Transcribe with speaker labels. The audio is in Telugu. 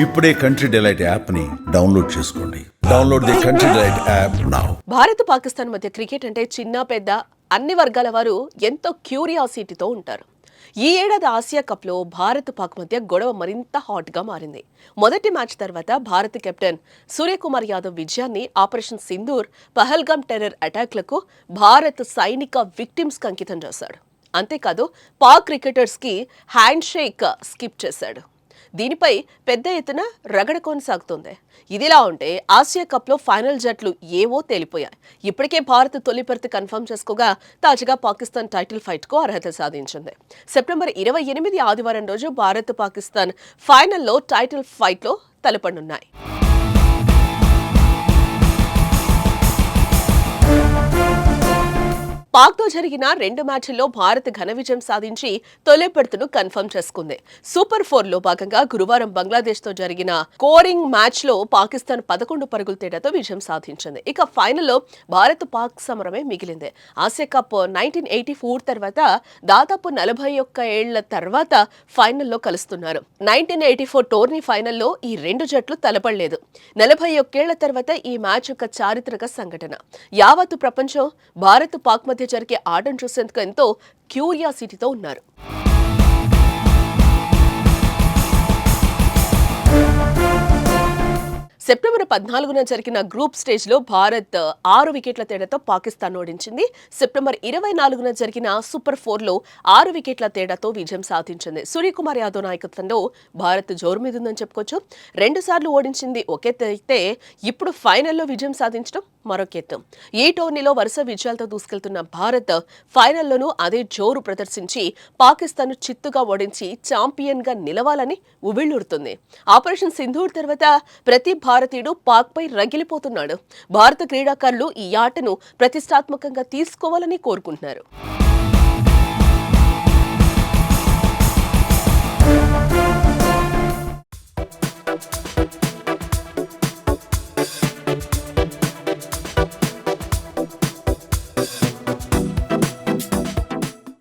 Speaker 1: ఇప్పుడే కంట్రీ డిలైట్ యాప్ ని డౌన్లోడ్ చేసుకోండి. Download the country delight app now.
Speaker 2: Bharat Pakistan మధ్య క్రికెట్ అంటే చిన్న పెద్ద అన్ని వర్గాల వారు ఎంతో క్యూరియాసిటీతో ఉంటారు. ఈ ఏడాది ఆసియా కప్ లో భారత్ పాక్ మధ్య గొడవ మరింత హాట్ గా మారింది. మొదటి మ్యాచ్ తర్వాత భారత కెప్టెన్ సూర్యకుమార్ యాదవ్ విజయాన్ని ఆపరేషన్ సింధూర్, పహల్గామ్ టెర్రర్ అటాక్లకు భారత్ సైనిక విక్టిమ్స్ కి అంకితం చేశాడు. అంతేకాదు పాక్ క్రికెటర్స్ కి హ్యాండ్ షేక్ స్కిప్ చేశాడు. దీనిపై పెద్ద ఎత్తున రగడ కొనసాగుతోంది. ఇదిలా ఉంటే ఆసియా కప్ లో ఫైనల్ జట్లు ఏవో తేలిపోయాయి. ఇప్పటికే భారత్ తొలి బెర్త్ కన్ఫర్మ్ చేసుకోగా తాజాగా పాకిస్తాన్ టైటిల్ ఫైట్ కు అర్హత సాధించింది. సెప్టెంబర్ 28 ఆదివారం రోజు భారత్ పాకిస్తాన్ ఫైనల్లో టైటిల్ ఫైట్ లో తలపడనున్నాయి. పాక్ తో జరిగిన 2 మ్యాచ్ల్లో భారత్ ఘన విజయం సాధించి తొలి బెర్త్ను కన్ఫర్మ్ చేసుకుంది. సూపర్ 4 లో భాగంగా గురువారం బంగ్లాదేశ్ తో జరిగిన స్కోరింగ్ మ్యాచ్ లో పాకిస్తాన్ 11 పరుగుల తేడాతో విజయం సాధించింది. ఇక ఫైనల్లో భారత్ పాక్ సమరమే మిగిలింది. ఆసియా కప్ 1984 తర్వాత దాదాపు 41 ఏళ్ల తర్వాత ఫైనల్లో కలుస్తున్నారు. 1984 టోర్నీ ఫైనల్లో ఈ రెండు జట్లు తలపడలేదు. 41 ఏళ్ల తర్వాత ఈ మ్యాచ్ ఒక చారిత్రక సంఘటన. యావత్తు ప్రపంచం భారత్ పాక్ మధ్య జరిగే ఆటను చూసేందుకు ఎంతో క్యూరియాసిటీతో ఉన్నారు. సెప్టెంబర్ 14న జరిగిన గ్రూప్ స్టేజ్ లో భారత్ 6 వికెట్ల తేడాతో పాకిస్తాన్ ఓడించింది. సెప్టెంబర్ 24న జరిగిన సూపర్ 4 లో 6 వికెట్ల తేడాతో విజయం సాధించింది. సూర్యకుమార్ యాదవ్ నాయకత్వంలో భారత్ జోరు మీద ఉందని చెప్పుకోవచ్చు. 2 సార్లు ఓడించింది ఒకెత్తైతే ఇప్పుడు ఫైనల్లో విజయం సాధించడం మరొకెత్తు. ఈ టోర్నీలో వరుస విజయాలతో దూసుకెళ్తున్న భారత్ ఫైనల్లోనూ అదే జోరు ప్రదర్శించి పాకిస్తాన్ చిత్తుగా ఓడించి ఛాంపియన్ గా నిలవాలని ఉవ్విళ్లూరుతుంది. ఆపరేషన్ సింధూర్ తర్వాత ప్రతి భారతీయుడు పాక్ పై రగిలిపోతున్నాడు. భారత క్రీడాకారులు ఈ ఆటను ప్రతిష్టాత్మకంగా తీసుకోవాలని కోరుకుంటున్నారు.